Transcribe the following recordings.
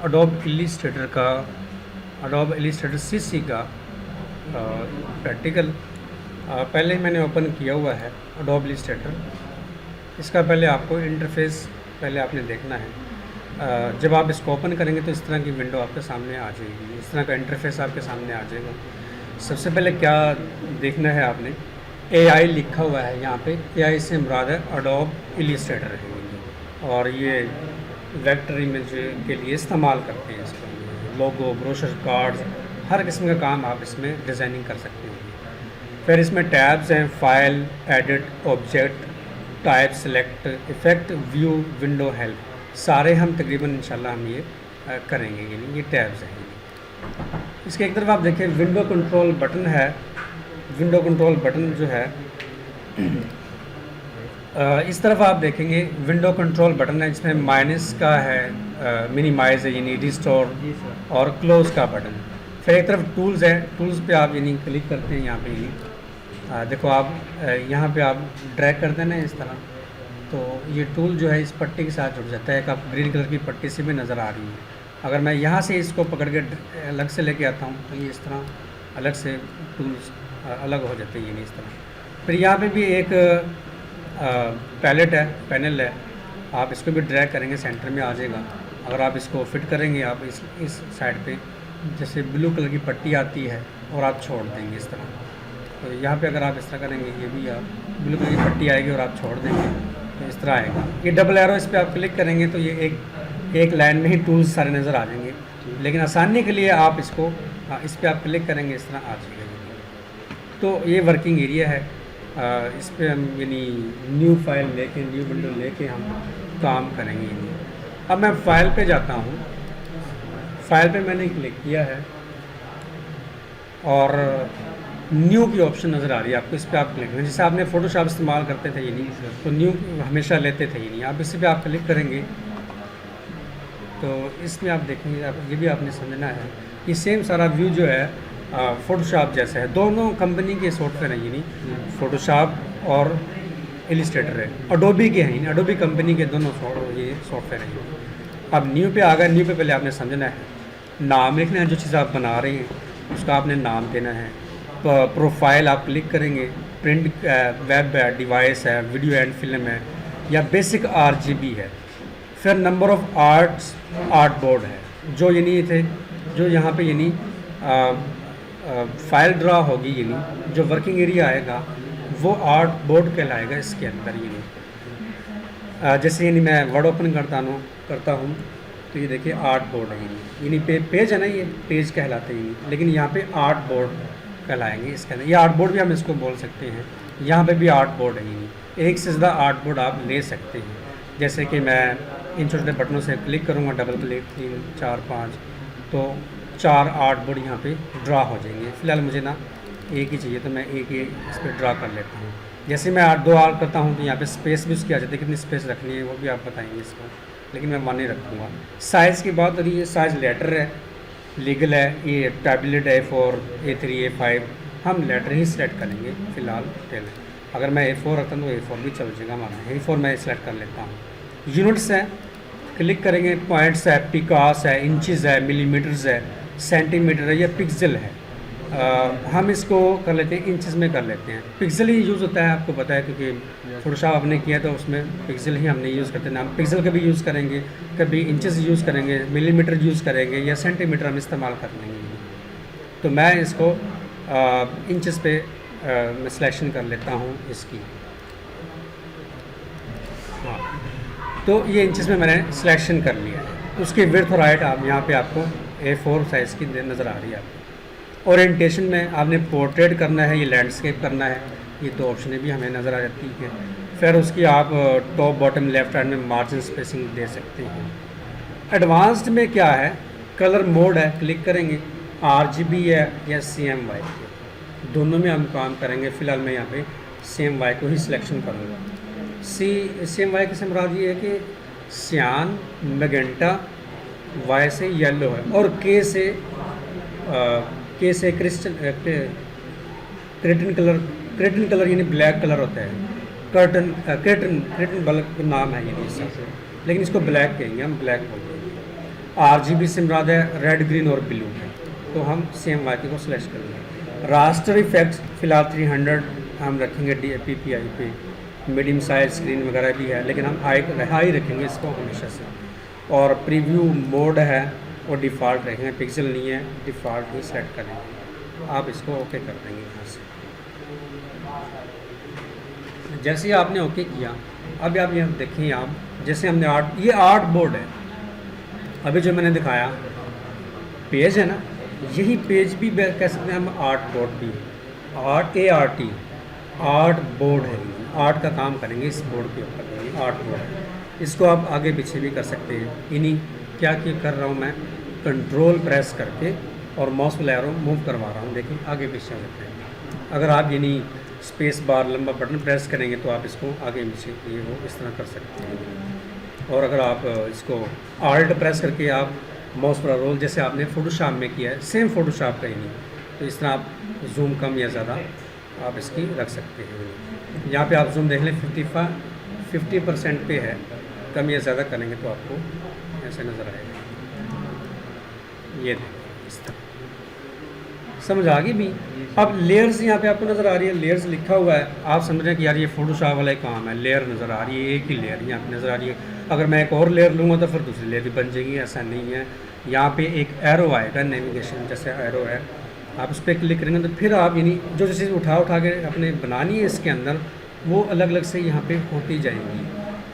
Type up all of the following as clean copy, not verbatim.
Adobe Illustrator CC का practical पहले ही मैंने ओपन किया हुआ है एडोब इलिस्ट्रेटर। इसका पहले आपको इंटरफेस पहले आपने देखना है। जब आप इसको ओपन करेंगे तो इस तरह की विंडो आपके सामने आ जाएगी, इस तरह का इंटरफेस आपके सामने आ जाएगा। सबसे पहले क्या देखना है आपने, AI लिखा हुआ है यहाँ पे। AI से मुराद है एडोब इलिस्ट्रेटर है और ये वेक्टर इमेज के लिए इस्तेमाल करते हैं इसको। लोगो, ब्रोशर, कार्ड्स, हर किस्म का काम आप इसमें डिज़ाइनिंग कर सकते हैं। फिर इसमें टैब्स हैं, file, edit, object, type, select, effect, view, window, help, सारे हम तकरीबन इंशाल्लाह हम ये करेंगे। यानी ये टैब्स हैं। इसके एक तरफ आप देखें विंडो कंट्रोल बटन है। विंडो कंट्रोल बटन जो है इस तरफ आप देखेंगे विंडो कंट्रोल बटन है, जिसमें माइनस का है, मिनिमाइज है यानी रिस्टोर, और क्लोज का बटन। फिर एक तरफ टूल्स है, टूल्स पे आप यानी क्लिक करते हैं। यहाँ पे यानी देखो आप यहाँ पे आप ड्रैग करते हैं ना इस तरह, तो ये टूल जो है इस पट्टी के साथ जुड़ जाता है। एक आप ग्रीन कलर की पट्टी से भी नज़र आ रही है। अगर मैं यहाँ से इसको पकड़ के अलग से लेके आता हूँ तो ये इस तरह अलग से टूल्स अलग हो जाते हैं यानी इस तरह। फिर यहाँ पे भी एक पैलेट है, पैनल है, आप इसको भी ड्रैग करेंगे सेंटर में आ जाएगा। अगर आप इसको फिट करेंगे, आप इस साइड पे जैसे ब्लू कलर की पट्टी आती है और आप छोड़ देंगे इस तरह, तो यहाँ पे अगर आप इस तरह करेंगे ये भी आप ब्लू कलर की पट्टी आएगी और आप छोड़ देंगे तो इस तरह आएगा। ये डबल एरो, इस पर आप क्लिक करेंगे तो ये एक लाइन में ही टूल्स सारे नज़र आ जाएंगे। लेकिन आसानी के लिए आप इसको इस पर आप क्लिक करेंगे, इस तरह आ जाएगा। तो ये वर्किंग एरिया है। इस पर हम यानी न्यू फाइल लेके, न्यू विंडो लेके हम काम करेंगे। अब मैं फ़ाइल पे जाता हूँ। फ़ाइल पे मैंने क्लिक किया है और न्यू की ऑप्शन नज़र आ रही है आपको, इस पर आप क्लिक करें। जैसे आपने फ़ोटोशॉप इस्तेमाल करते थे यानी, तो न्यू हमेशा लेते थे यानी, आप इसी पे आप क्लिक करेंगे तो इसमें आप देखेंगे, आप ये भी आपने समझना है कि सेम सारा व्यू जो है फ़ोटोशॉप जैसा है। दोनों कंपनी के सॉफ्टवेयर हैं यानी, फ़ोटोशॉप और इलिस्ट्रेटर है, एडोबी के हैं यानी, एडोबी कंपनी के दोनों ये सॉफ्टवेयर हैं। अब न्यू पे आ गए। न्यू पे पहले आपने समझना है, नाम लिखना है, जो चीज़ आप बना रहे हैं उसका आपने नाम देना है। प्रोफाइल आप क्लिक करेंगे, प्रिंट, वेब है, डिवाइस है, वीडियो एंड फिल्म है, या बेसिक RGB है। फिर नंबर ऑफ़ आर्ट बोर्ड है, जो यानी थे जो यहाँ पे यानी फाइल ड्रा होगी यानी, जो वर्किंग एरिया आएगा वो आर्ट बोर्ड कहलाएगा इसके अंदर यानी। जैसे यानी मैं वर्ड ओपन करता हूँ तो ये देखिए आर्ट बोर्ड है यानी पेज है ना, ये पेज कहलाते हैं, लेकिन यहाँ पे आर्ट बोर्ड कहलाएंगे इसके अंदर। ये आर्ट बोर्ड भी हम इसको बोल सकते हैं। यहाँ पे भी आर्ट बोर्ड है यानी, एक से ज़्यादा आर्ट बोर्ड आप ले सकते हैं। जैसे कि मैं इन छोटे बटनों से क्लिक करूँगा, डबल क्लिक, 3, 4, 5, तो 4 आर्ट बोर्ड यहाँ पे ड्रा हो जाएंगे। फ़िलहाल मुझे ना एक ही चाहिए तो मैं एक ही इस पर ड्रा कर लेता हूँ। जैसे मैं 2 आर्ट करता हूँ तो यहाँ पे स्पेस भी उसकी आ जाती है, कितनी स्पेस रखनी है वो भी आप बताएंगे इसको, लेकिन मैं 1 ही रखूँगा। साइज़ की बात हो रही है, साइज़ लेटर है, लीगल है, ये टैबलेट A4, A3, A5, हम लेटर ही सिलेक्ट करेंगे फ़िलहाल पहले। अगर मैं A4 रखता हूँ तो A4 भी चल जाएगा हमारा, A4 मैं सिलेक्ट कर लेता हूँ। यूनिट्स है, क्लिक करेंगे, पॉइंट्स है, पिकास है, इंचज़ है, मिलीमीटर्स है, सेंटीमीटर है, या पिक्सल है। हम इसको कर लेते हैं इंचज़ में कर लेते हैं। पिक्सल ही यूज़ होता है, आपको पता है, क्योंकि फोटोशॉप आपने किया तो उसमें पिक्सल ही हमने यूज़ करते हैं। हम पिक्सल कभी यूज़ करेंगे, कभी इंचज़ यूज़ करेंगे, मिलीमीटर यूज़ करेंगे, या सेंटीमीटर हम इस्तेमाल कर लेंगे। तो मैं इसको इंचज़ पे मैं सिलेक्शन कर लेता हूँ इसकी। हाँ, तो ये इंचज़ में मैंने सिलेक्शन कर लिया है। उसकी विड्थ और हाइट आप यहाँ पे आपको A4 साइज़ की नज़र आ रही है आपको। ओरिएंटेशन में आपने पोर्ट्रेट करना है, ये लैंडस्केप करना है, ये 2 ऑप्शनें भी हमें नज़र आ जाती हैं। फिर उसकी आप टॉप बॉटम लेफ्ट हैंड में मार्जिन स्पेसिंग दे सकते हैं। एडवांस्ड में क्या है, कलर मोड है, क्लिक करेंगे, RGB है या CMY, दोनों में हम काम करेंगे। फ़िलहाल मैं यहाँ पे CMY को ही सिलेक्शन करूँगा। CMY की मुराद ये है कि सियान, मैजेंटा, Y से येलो है, और K से क्रेटन कलर यानी ब्लैक कलर होता है। क्रेटन बल्ब नाम है यानी इससे, लेकिन इसको ब्लैक कहेंगे, हम ब्लैक बोलते हैं। RGB से मुराद है रेड, ग्रीन और ब्लू है, तो हम CMYK को सिलेक्ट करेंगे। रास्टर इफेक्ट्स फ़िलहाल 300 हम रखेंगे PPI पे। मीडियम साइज स्क्रीन वगैरह भी है, लेकिन हम हाई रखेंगे इसको हमेशा से। और प्रीव्यू मोड है वो डिफ़ॉल्ट रखेंगे, पिक्सल नहीं है, डिफ़ॉल्ट ही सेट करेंगे। आप इसको ओके कर देंगे यहाँ से। जैसे ही आपने ओके किया, अब आप यहाँ देखें, आप जैसे हमने ये आर्ट बोर्ड है, अभी जो मैंने दिखाया पेज है ना, यही पेज भी कह सकते हैं हम आर्ट बोर्ड भी। ART आर्ट बोर्ड है, आर्ट का काम करेंगे इस बोर्ड के ऊपर, आर्ट बोर्ड। इसको आप आगे पीछे भी कर सकते हैं। इन्हीं क्या कर रहा हूँ मैं, कंट्रोल प्रेस करके और माउस व्हील एरो मूव करवा रहा हूँ, देखिए आगे पीछे होते हैं। अगर आप यानी स्पेस बार लंबा बटन प्रेस करेंगे तो आप इसको आगे पीछे ये वो इस तरह कर सकते हैं। और अगर आप इसको आल्ट प्रेस करके आप माउस पर रोल, जैसे आपने फोटोशॉप में किया है, सेम फोटोशॉप का ही नहीं, तो इस तरह आप जूम कम या ज़्यादा आप इसकी रख सकते हैं। यहाँ पे आप जूम देख लें 50% पे है, कम या ज़्यादा करेंगे तो आपको ऐसे नज़र आएगा। ये इस तरह समझ आ गई भी। अब लेयर्स यहाँ पे आपको नज़र आ रही है, लेयर्स लिखा हुआ है, आप समझ रहे हैं कि यार ये फोटोशॉप वाला ही काम है। लेयर नज़र आ रही है, एक ही लेयर यहाँ पे नज़र आ रही है। अगर मैं एक और लेयर लूँगा तो फिर दूसरी लेयर भी बन जाएगी, ऐसा नहीं है। यहाँ पे एक एरो आएगा, नेविगेशन जैसे एरो है, आप उस पर क्लिक करेंगे तो फिर आप यानी जो चीज़ उठा के अपने बनानी है इसके अंदर, वो अलग अलग से यहाँ पे होती जाएंगी।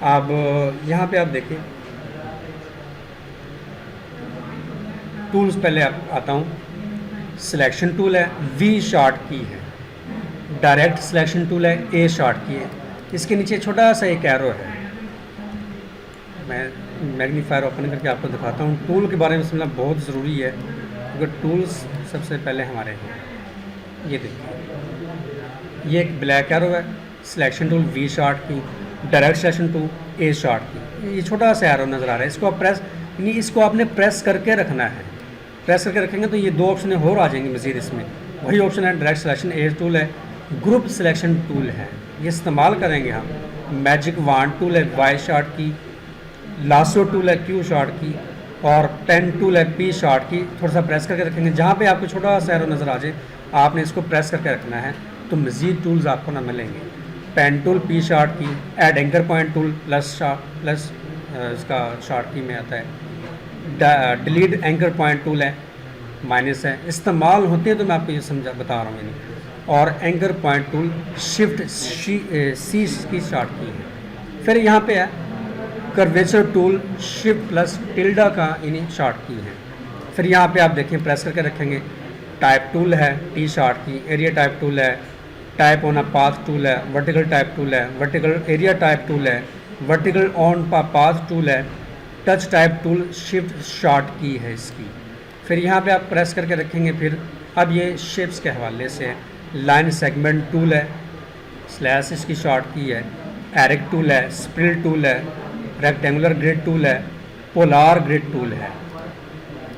अब यहाँ पे आप देखें टूल्स, पहले आप आता हूँ, सिलेक्शन टूल है, V शार्ट की है, डायरेक्ट सिलेक्शन टूल है, A शार्ट की है। इसके नीचे छोटा सा एक एरो है, मैं मैग्नीफायर ओपन करके आपको दिखाता हूँ। टूल के बारे में समझना बहुत ज़रूरी है, क्योंकि टूल्स सबसे पहले हमारे हैं। ये देखिए, ये एक ब्लैक एरो है, सिलेक्शन टूल V शार्ट की, direct selection tool A short की। ये छोटा सा एरो नज़र आ रहा है, इसको आप प्रेस, यानी इसको आपने प्रेस करके रखना है। प्रेस करके रखेंगे तो ये दो ऑप्शन और आ जाएंगे मज़ीद इसमें। वही ऑप्शन है डायरेक्ट सिलेक्शन A टूल है, ग्रुप सिलेक्शन टूल है, ये इस्तेमाल करेंगे हम। मैजिक वांड टूल है Y शार्ट की, लासो टूल है Q शार्ट की, और पेन टूल है P शार्ट की। थोड़ा सा प्रेस करके रखेंगे, जहाँ पे आपको छोटा सा एरो नज़र आ जाए आपने इसको प्रेस करके रखना है, तो मज़ीद टूल्स आपको ना मिलेंगे। पेन टूल P शार्ट की, add anchor point tool plus इसका शार्ट की में आता है, डिलीट एंकर पॉइंट टूल है, माइनस है, इस्तेमाल होते हैं तो मैं आपको ये बता रहा हूँ यानी। और anchor point tool shift C की शार्ट की है। फिर यहाँ पे है curvature tool, shift plus tilde का यानी शार्ट की है। फिर यहाँ पे आप देखें प्रेस करके रखेंगे, टाइप टूल है T शार्ट की, एरिया टाइप टूल है, type on a path tool है, वर्टिकल टाइप टूल है, वर्टिकल एरिया टाइप टूल है, वर्टिकल ऑन पाथ टूल है, touch type tool shift short की है इसकी। फिर यहाँ पे आप प्रेस करके रखेंगे। फिर अब ये शेप्स के हवाले से लाइन सेगमेंट टूल है, स्लैश इसकी शार्ट की है, एरिक टूल है, स्प्रिल टूल है, रेक्टेंगुलर ग्रिड टूल है, पोलार ग्रिड टूल है।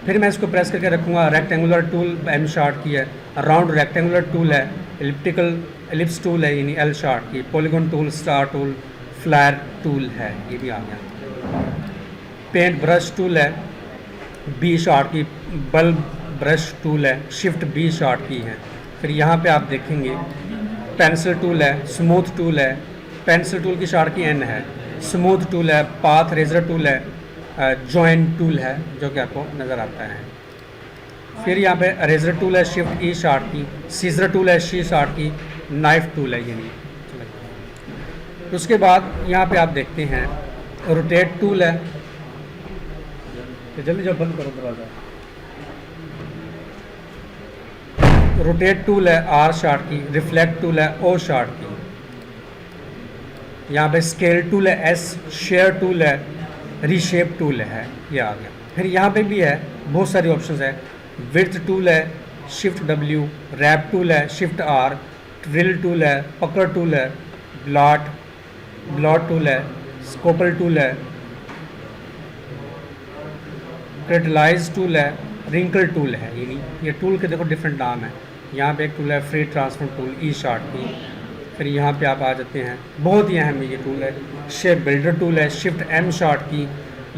फिर मैं इसको प्रेस करके रखूँगा, रेक्टेंगुलर टूल M शार्ट की है, राउंड रेक्टेंगुलर टूल है, एलिप्स टूल है यानी L शार्ट की, polygon tool, star tool, flyer tool है, ये भी आ गया। पेंट ब्रश टूल है B शार्ट की, बल्ब ब्रश टूल है, शिफ्ट B शार्ट की है। फिर यहाँ पे आप देखेंगे पेंसिल टूल है, स्मूथ टूल है, पेंसिल टूल की शार्ट की N है, स्मूथ टूल है, पाथ रेजर टूल है, जॉइन टूल है जो कि आपको नज़र आता है। फिर यहाँ पे रेजर टूल है शिफ्ट E शार्ट की, सीजर टूल है C शार्ट की, नाइफ टूल है यानी। उसके बाद यहाँ पे आप देखते हैं रोटेट टूल है, तो जल्दी जब बंद करो दरवाज़ा। रोटेट टूल है R शार्ट की, रिफ्लेक्ट टूल है O शार्ट की। यहाँ पे स्केल टूल है S, शेयर टूल है, रीशेप टूल है, ये आ गया। फिर यहाँ पे भी है बहुत सारे ऑप्शंस है, विड्थ टूल है शिफ्ट W, रैप टूल है शिफ्ट R, ट्रिल टूल है, पकड़ टूल है, ब्लॉट टूल है, स्कोपल टूल है, क्रिटलाइज टूल है, रिंकल टूल है। यानी ये टूल के देखो डिफरेंट नाम है। यहाँ पे एक टूल है free transform tool E short की। फिर यहाँ पे आप आ जाते हैं, बहुत ही अहम ये टूल है शेप बिल्डर टूल है शिफ्ट M शार्ट की,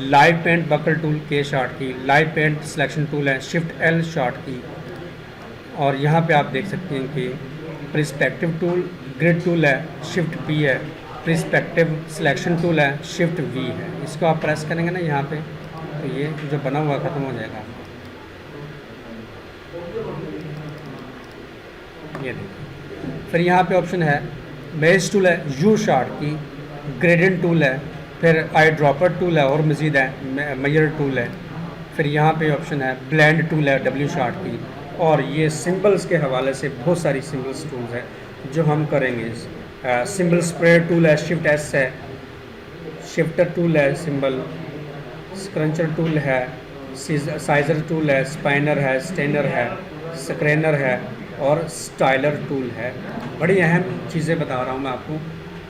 लाइव पेंट बकल टूल के शॉर्ट की, लाइव पेंट सिलेक्शन टूल है शिफ्ट एल शॉर्ट की। और यहाँ पे आप देख सकते हैं कि प्रिस्पेक्टिव टूल ग्रिड टूल है शिफ्ट पी है, प्रिस्पेक्टिव सिलेक्शन टूल है शिफ्ट वी है। इसको आप प्रेस करेंगे ना यहाँ पे तो ये जो बना हुआ ख़त्म हो जाएगा। ये देखिए, फिर यहाँ पे ऑप्शन है बेस टूल है यू शॉर्ट की, ग्रेडियंट टूल है, फिर आई ड्रॉपर टूल है और मज़ीद है मेजर टूल है। फिर यहाँ पे ऑप्शन है ब्लेंड टूल है डब्ल्यू शॉर्ट की। और ये सिंबल्स के हवाले से बहुत सारी सिंबल्स टूल्स हैं जो हम करेंगे। सिंबल स्प्रेड टूल है शिफ्ट एस है, शिफ्टर टूल है सिंबल, स्क्रंचर टूल है, साइजर टूल है, स्पाइनर है, स्टेनर है, स्क्रैनर है और स्टाइलर टूल है। बड़ी अहम चीज़ें बता रहा हूँ मैं आपको।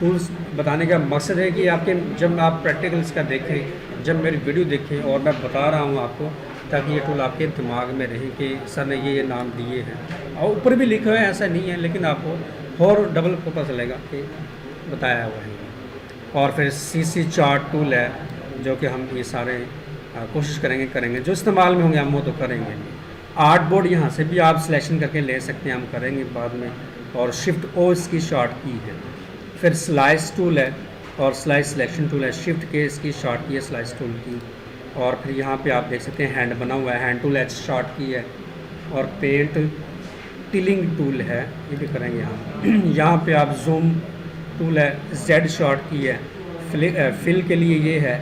टूल्स बताने का मकसद है कि आपके जब आप प्रैक्टिकल्स का देखें, जब मेरी वीडियो देखें और मैं बता रहा हूँ आपको, ताकि ये टूल आपके दिमाग में रहे कि सर ने ये नाम दिए हैं। और ऊपर भी लिखा हुआ है ऐसा नहीं है, लेकिन आपको और डबल पता चलेगा कि बताया हुआ है। और फिर सीसी चार्ट टूल है जो कि हम ये सारे कोशिश करेंगे जो इस्तेमाल में होंगे हम वो तो करेंगे। आर्ट बोर्ड यहाँ से भी आप सिलेक्शन करके ले सकते हैं, हम करेंगे बाद में। और शिफ्ट ओ इसकी शॉर्ट की है। फिर स्लाइस टूल है और स्लाइस सिलेक्शन टूल है शिफ्ट के इसकी शॉर्ट की है स्लाइस टूल की। और फिर यहाँ पे आप देख सकते हैं हैंड बना हुआ है, हैंड टूल एच शॉर्ट की है। और पेंट टिलिंग टूल है, ये भी करेंगे हम। यहाँ पे आप जूम टूल है जेड शॉर्ट की है, फिल के लिए ये है।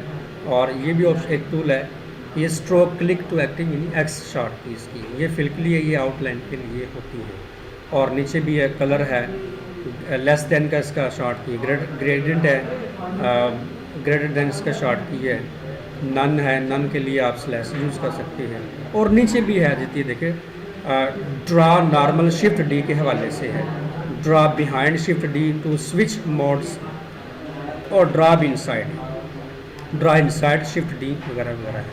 और ये भी एक टूल है, ये स्ट्रोक क्लिक टू एक्टिव यानी एक्स शॉर्ट की इसकी, ये फिल के लिए, ये आउटलाइन के लिए होती है। और नीचे भी है कलर है, लेस देन का इसका शॉर्ट की, ग्रेडियंट है, ग्रेटर देन इसका शॉर्ट की है, नन है, नन के लिए आप स्लैश यूज़ कर सकते हैं। और नीचे भी है जितनी देखे ड्रा नॉर्मल शिफ्ट डी के हवाले से है, draw behind shift D to switch modes, और ड्रा भी inside, draw inside shift D वगैरह वगैरह है।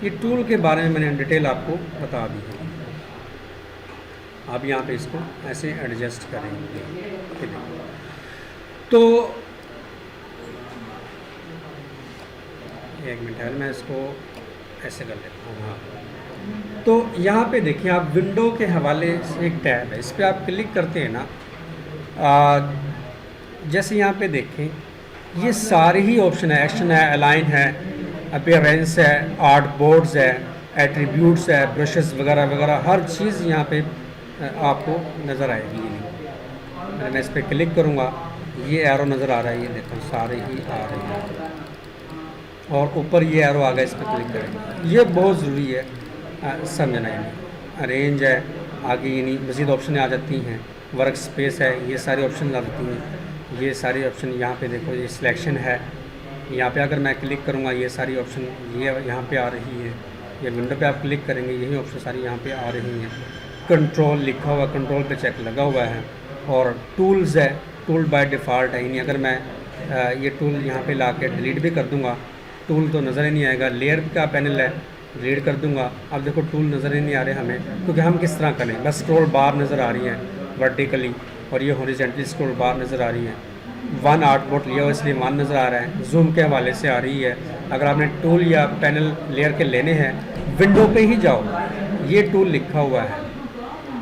ये टूल के बारे में मैंने डिटेल आपको बता दी है। आप यहाँ पे इसको ऐसे एडजस्ट करेंगे। तो एक मिनट है, मैं इसको ऐसे कर लेता हूँ। हाँ, तो यहाँ पे देखिए आप विंडो के हवाले से एक टैब है, इस पर आप क्लिक करते हैं ना, जैसे यहाँ पे देखें ये सारे ही ऑप्शन है, एक्शन है, अलाइन है, अपीयरेंस है, आर्ट बोर्ड्स है, एट्रीब्यूट्स है, ब्रशेस वगैरह वगैरह, हर चीज़ यहाँ पे आपको नज़र आएगी। मैं इस पर क्लिक करूँगा, ये एरो नज़र आ रहा है, ये देखो सारे ही आ रहे हैं। और ऊपर ये एरो आ गया, इस पर क्लिक करेंगे। ये बहुत ज़रूरी है समझना। अरेंज है, आगे यानी मज़ीद ऑप्शन आ जाती हैं, वर्क स्पेस है, ये सारे ऑप्शन आ जाती हैं। ये सारे ऑप्शन यहाँ पे देखो, ये सिलेक्शन है, यहाँ पे अगर मैं क्लिक करूँगा ये सारी ऑप्शन ये यहाँ पे आ रही है। ये विंडो पे आप क्लिक करेंगे, यही ऑप्शन सारी यहाँ पे आ रही हैं। कंट्रोल लिखा हुआ, कंट्रोल पे चेक लगा हुआ है। और टूल्स है, टूल बाय डिफ़ॉल्ट है, यानी अगर मैं ये टूल यहाँ पे ला के डिलीट भी कर दूँगा टूल तो नज़र ही नहीं आएगा। लेयर का पैनल है, डिलीट कर दूँगा, अब देखो टूल नज़र ही नहीं आ रहे हमें, क्योंकि हम किस तरह करें, बस स्क्रॉल बार नज़र आ रही है वर्टिकली और ये हॉरिजॉन्टली स्क्रॉल बार नज़र आ रही है। वन आर्ट बोर्ड लिया हो इसलिए वन नज़र आ रहा है, जूम के हवाले से आ रही है। अगर आपने टूल या पैनल लेयर के लेने हैं, विंडो पे ही जाओ, ये टूल लिखा हुआ है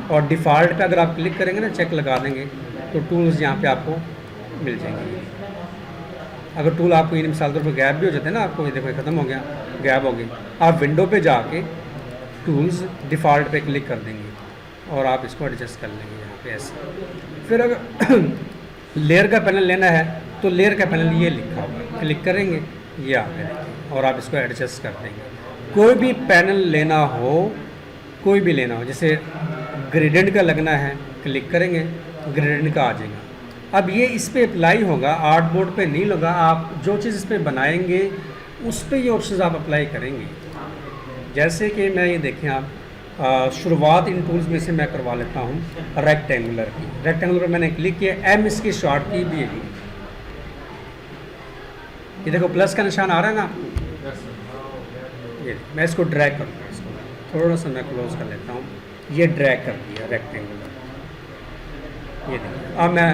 और डिफ़ॉल्ट पे अगर आप क्लिक करेंगे ना, चेक लगा देंगे तो टूल्स यहाँ पे आपको मिल जाएंगे। अगर टूल आपको इन मिसाल तौर पर गैप भी हो जाते हैं ना, आपको ये देखो ख़त्म हो गया, गैप हो गई, आप विंडो पे जाके टूल्स डिफ़ॉल्ट पे क्लिक कर देंगे और आप इसको एडजस्ट कर लेंगे यहाँ पे ऐसे। फिर अगर लेयर का पैनल लेना है तो लेयर का पैनल ये लिखा हुआ है, क्लिक करेंगे ये आ गया और आप इसको एडजस्ट कर देंगे। कोई भी पैनल लेना हो, कोई भी लेना हो, जैसे ग्रेडियंट का लगना है, क्लिक करेंगे ग्रेडियंट का आ जाएगा। अब ये इस पर अप्लाई होगा, आर्ट बोर्ड पे नहीं लगा। आप जो चीज़ इस पर बनाएंगे उस पर ये ऑप्शन आप अप्लाई करेंगे। जैसे कि मैं ये देखें आप, शुरुआत इन टूल्स में से मैं करवा लेता हूँ रेक्टेंगुलर की। रेक्टेंगुलर पर मैंने क्लिक किया, एम इसकी शॉर्ट की भी है, ये देखो प्लस का निशान आ रहा है ना आपको। ये मैं इसको ड्रैग करूँगा, इसको थोड़ा सा मैं क्लोज कर लेता हूँ, ये ड्रैग कर दिया रेक्टेंगुलर। ये देखिए अब मैं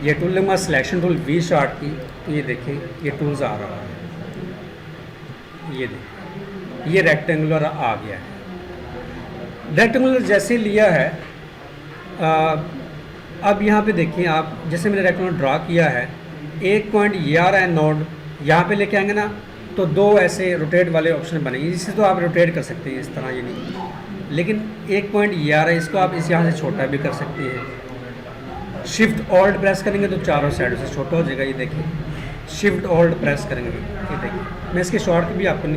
ये टूल लूँगा सिलेक्शन टूल वी शॉर्ट की, तो ये देखें ये टूल्स आ रहा है, ये देखिए ये रेक्टेंगुलर आ गया है। रेक्टेंगुलर जैसे लिया है अब यहाँ पे देखिए आप, जैसे मैंने रेक्टेंगुलर ड्रा किया है, एक पॉइंट ये आ रहा है नोड, यहाँ पे लेके आएंगे ना तो दो ऐसे रोटेट वाले ऑप्शन बनेंगे। इससे तो आप रोटेट कर सकते हैं इस तरह, ये नहीं, लेकिन एक पॉइंट ये आ रहा है, इसको आप इस यहाँ से छोटा भी कर सकते हैं। शिफ्ट ऑल्ट प्रेस करेंगे तो चारों साइडों से छोटा हो जाएगा। ये देखिए शिफ्ट ऑल्ट प्रेस करेंगे, ये देखिए मैं इसके शॉर्ट भी आपको